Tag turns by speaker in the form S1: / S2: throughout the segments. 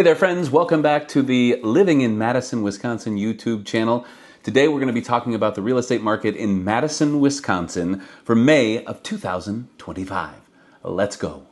S1: Hey there, friends. Welcome back to the Living in Madison, Wisconsin YouTube channel. Today we're going to be talking about the real estate market in Madison, Wisconsin for May of 2025. Let's go.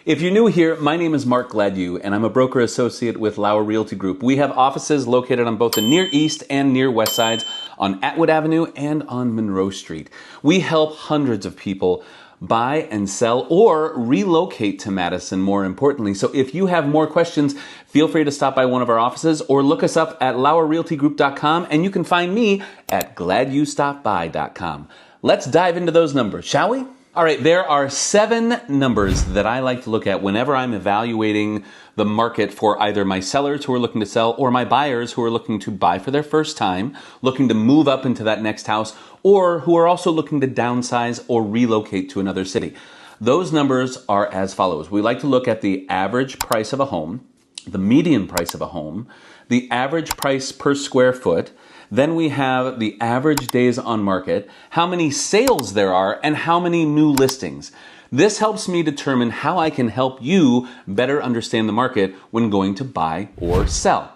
S1: If you're new here, my name is Mark Gladue, and I'm a broker associate with Lauer Realty Group. We have offices located on both the near east and near west sides, on Atwood Avenue and on Monroe Street. We help hundreds of people buy and sell or relocate to Madison, more importantly. So if you have more questions, feel free to stop by one of our offices or look us up at lauerrealtygroup.com, and you can find me at gladyoustoppedby.com. Let's dive into those numbers, shall we? All right, there are 7 numbers that I like to look at whenever I'm evaluating the market for either my sellers who are looking to sell or my buyers who are looking to buy for their first time, looking to move up into that next house, or who are also looking to downsize or relocate to another city. Those numbers are as follows. We like to look at the average price of a home, the median price of a home, the average price per square foot. Then we have the average days on market, how many sales there are, and how many new listings. This helps me determine how I can help you better understand the market when going to buy or sell.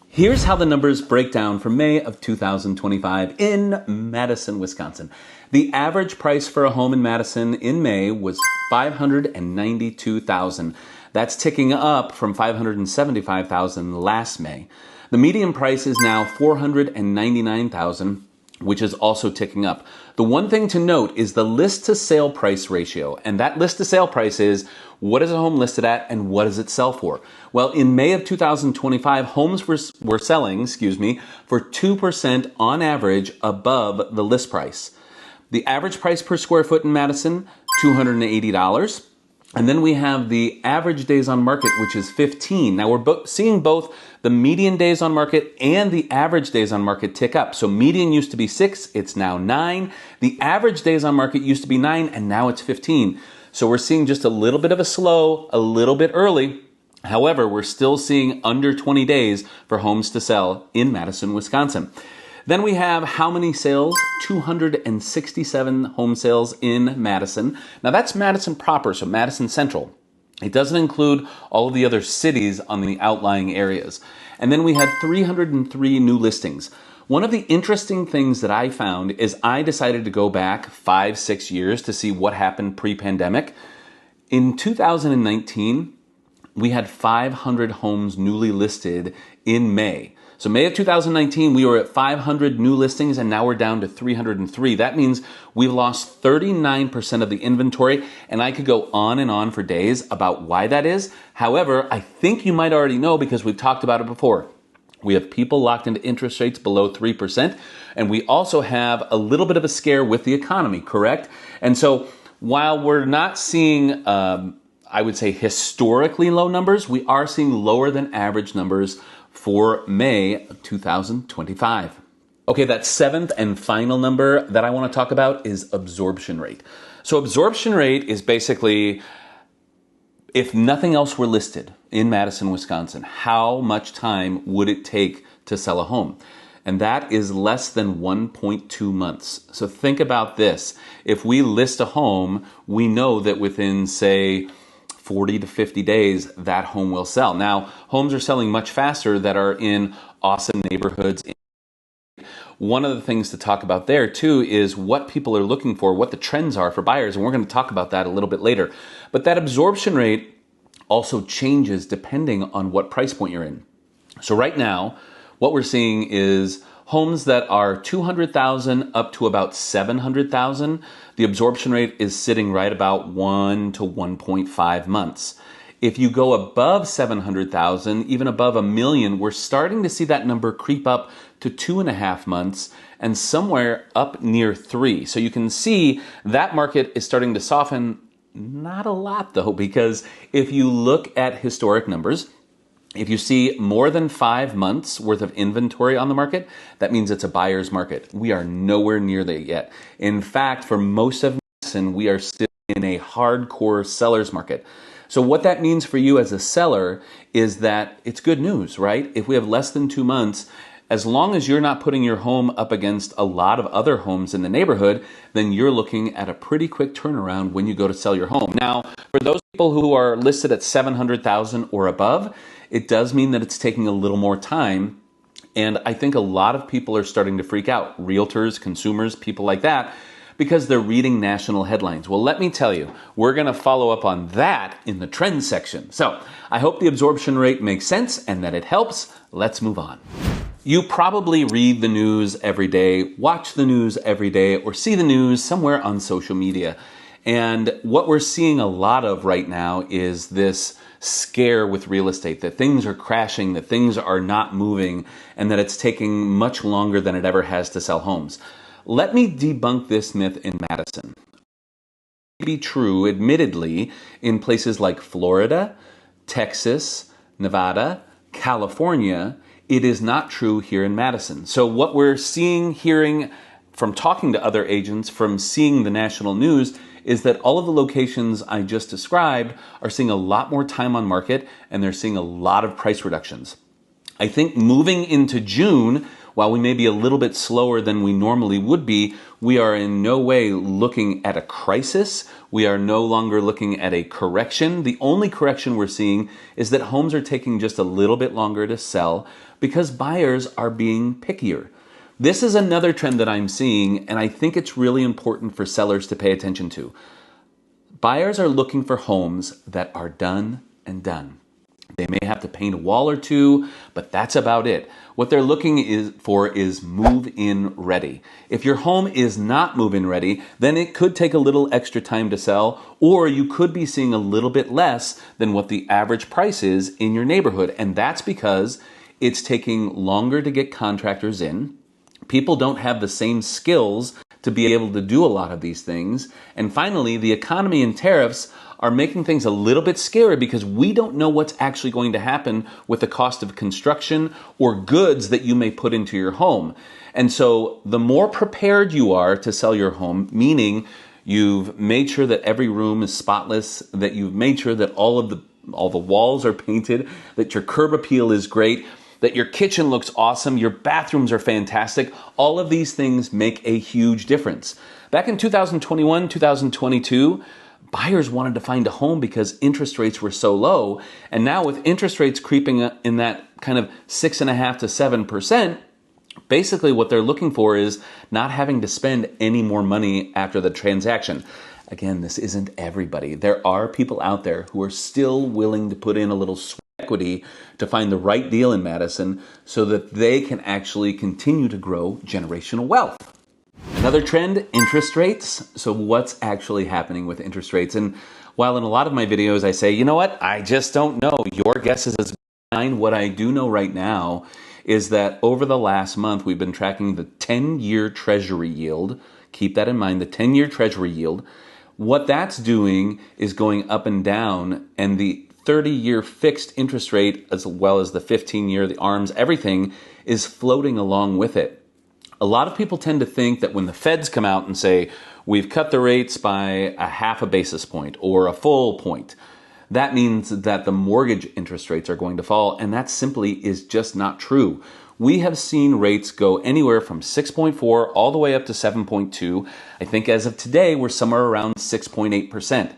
S1: Here's how the numbers break down for May of 2025 in Madison, Wisconsin. The average price for a home in Madison in May was $592,000. That's ticking up from $575,000 last May. The median price is now $499,000, which is also ticking up. The one thing to note is the list to sale price ratio, and that list to sale price is what is a home listed at and what does it sell for? Well, in May of 2025, homes were selling, for 2% on average above the list price. The average price per square foot in Madison, $280. And then we have the average days on market, which is 15. Now we're seeing both the median days on market and the average days on market tick up. So median used to be 6, it's now 9. The average days on market used to be 9, and now it's 15. So we're seeing just a little bit of a slow, a little bit early. However, we're still seeing under 20 days for homes to sell in Madison, Wisconsin. Then we have how many sales? 267 home sales in Madison. Now that's Madison proper, so Madison Central. It doesn't include all of the other cities on the outlying areas. And then we had 303 new listings. One of the interesting things that I found is I decided to go back 5-6 years to see what happened pre-pandemic. In 2019, we had 500 homes newly listed in May. So May of 2019, we were at 500 new listings, and now we're down to 303. That means we've lost 39% of the inventory, and I could go on and on for days about why that is. However, I think you might already know because we've talked about it before. We have people locked into interest rates below 3%, and we also have a little bit of a scare with the economy, correct? And so while we're not seeing, I would say, historically low numbers, we are seeing lower than average numbers for May 2025. Okay, that 7th and final number that I want to talk about is absorption rate. So absorption rate is basically, if nothing else were listed in Madison, Wisconsin, how much time would it take to sell a home? And that is less than 1.2 months. So think about this. If we list a home, we know that within, say, 40 to 50 days, that home will sell. Now, homes are selling much faster that are in awesome neighborhoods. One of the things to talk about there, too, is what people are looking for, what the trends are for buyers, and we're going to talk about that a little bit later. But that absorption rate also changes depending on what price point you're in. So right now, what we're seeing is homes that are $200,000 up to about $700,000, the absorption rate is sitting right about 1 to 1.5 months. If you go above $700,000, even above $1 million, we're starting to see that number creep up to 2.5 months and somewhere up near 3. So you can see that market is starting to soften. Not a lot though, because if you look at historic numbers, if you see more than 5 months worth of inventory on the market, that means it's a buyer's market. We are nowhere near that yet. In fact, for most of Madison, we are still in a hardcore seller's market. So what that means for you as a seller is that it's good news, right? If we have less than 2 months, As long as you're not putting your home up against a lot of other homes in the neighborhood, then you're looking at a pretty quick turnaround when you go to sell your home. Now, for those people who are listed at 700,000 or above, it does mean that it's taking a little more time. And I think a lot of people are starting to freak out. Realtors, consumers, people like that, because they're reading national headlines. Well, let me tell you, we're gonna follow up on that in the trends section. So I hope the absorption rate makes sense and that it helps. Let's move on. You probably read the news every day, watch the news every day, or see the news somewhere on social media. And what we're seeing a lot of right now is this scare with real estate, that things are crashing, that things are not moving, and that it's taking much longer than it ever has to sell homes. Let me debunk this myth in Madison. It may be true, admittedly, in places like Florida, Texas, Nevada, California. It is not true here in Madison. So what we're seeing, hearing from talking to other agents, from seeing the national news, is that all of the locations I just described are seeing a lot more time on market and they're seeing a lot of price reductions. I think moving into June, while we may be a little bit slower than we normally would be, we are in no way looking at a crisis. We are no longer looking at a correction. The only correction we're seeing is that homes are taking just a little bit longer to sell because buyers are being pickier. This is another trend that I'm seeing, and I think it's really important for sellers to pay attention to. Buyers are looking for homes that are done and done. They may have to paint a wall or two, but that's about it. What they're looking for is move-in ready. If your home is not move-in ready, then it could take a little extra time to sell, or you could be seeing a little bit less than what the average price is in your neighborhood. And that's because it's taking longer to get contractors in. People don't have the same skills to be able to do a lot of these things. And finally, the economy and tariffs are making things a little bit scary because we don't know what's actually going to happen with the cost of construction or goods that you may put into your home. And so the more prepared you are to sell your home, meaning you've made sure that every room is spotless, that you've made sure that all the walls are painted, that your curb appeal is great, that your kitchen looks awesome, your bathrooms are fantastic. All of these things make a huge difference. Back in 2021, 2022, buyers wanted to find a home because interest rates were so low. And now with interest rates creeping in that kind of 6.5% to 7%, basically what they're looking for is not having to spend any more money after the transaction. Again, this isn't everybody. There are people out there who are still willing to put in a little sweat equity to find the right deal in Madison so that they can actually continue to grow generational wealth. Another trend, interest rates. So what's actually happening with interest rates? And while in a lot of my videos I say, you know what, I just don't know. Your guess is as mine. What I do know right now is that over the last month, we've been tracking the 10-year Treasury yield. Keep that in mind, the 10-year Treasury yield. What that's doing is going up and down, and the 30-year fixed interest rate, as well as the 15-year, the ARMs, everything is floating along with it. A lot of people tend to think that when the feds come out and say, we've cut the rates by a half a basis point or a full point, that means that the mortgage interest rates are going to fall, and that simply is just not true. We have seen rates go anywhere from 6.4 all the way up to 7.2. I think as of today, we're somewhere around 6.8%.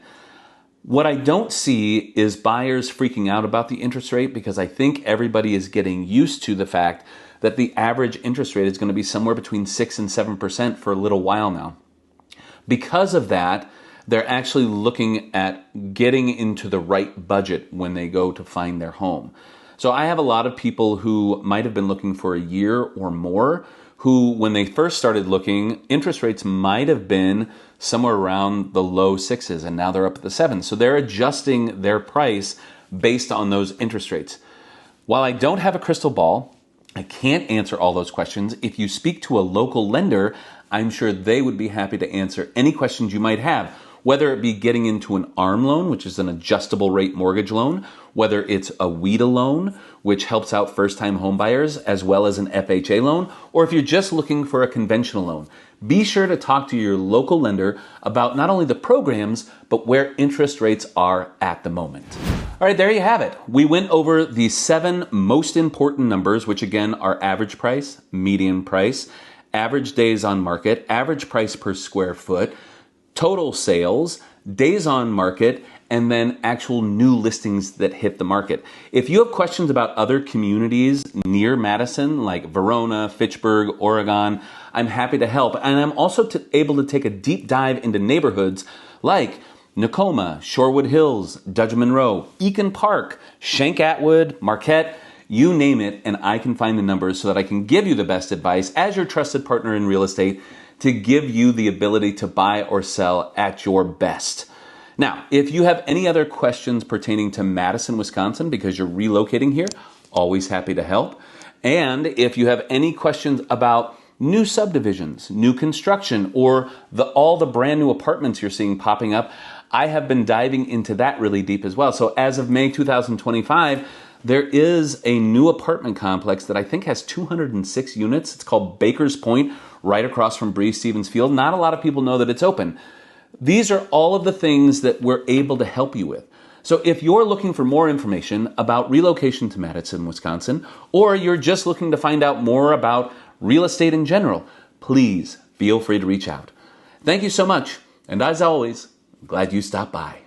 S1: What I don't see is buyers freaking out about the interest rate because I think everybody is getting used to the fact that the average interest rate is going to be somewhere between 6 and 7% for a little while now. Because of that, they're actually looking at getting into the right budget when they go to find their home. So I have a lot of people who might have been looking for a year or more who, when they first started looking, interest rates might have been somewhere around the low sixes, and now they're up at the sevens. So they're adjusting their price based on those interest rates. While I don't have a crystal ball, I can't answer all those questions. If you speak to a local lender, I'm sure they would be happy to answer any questions you might have, whether it be getting into an ARM loan, which is an adjustable rate mortgage loan, whether it's a WIDA loan, which helps out first-time homebuyers, as well as an FHA loan, or if you're just looking for a conventional loan. Be sure to talk to your local lender about not only the programs, but where interest rates are at the moment. All right, there you have it. We went over the 7 most important numbers, which again are average price, median price, average days on market, average price per square foot, total sales, days on market, and then actual new listings that hit the market. If you have questions about other communities near Madison, like Verona, Fitchburg, Oregon, I'm happy to help. And I'm also able to take a deep dive into neighborhoods like Nakoma, Shorewood Hills, Dudgeon Monroe, Eakin Park, Shank Atwood, Marquette, you name it, and I can find the numbers so that I can give you the best advice as your trusted partner in real estate to give you the ability to buy or sell at your best. Now, if you have any other questions pertaining to Madison, Wisconsin, because you're relocating here, always happy to help. And if you have any questions about new subdivisions, new construction, or all the brand new apartments you're seeing popping up, I have been diving into that really deep as well. So as of May 2025, there is a new apartment complex that I think has 206 units. It's called Baker's Point, right across from Breeze Stevens Field. Not a lot of people know that it's open. These are all of the things that we're able to help you with. So if you're looking for more information about relocation to Madison, Wisconsin, or you're just looking to find out more about real estate in general, please feel free to reach out. Thank you so much. And as always, I'm glad you stopped by.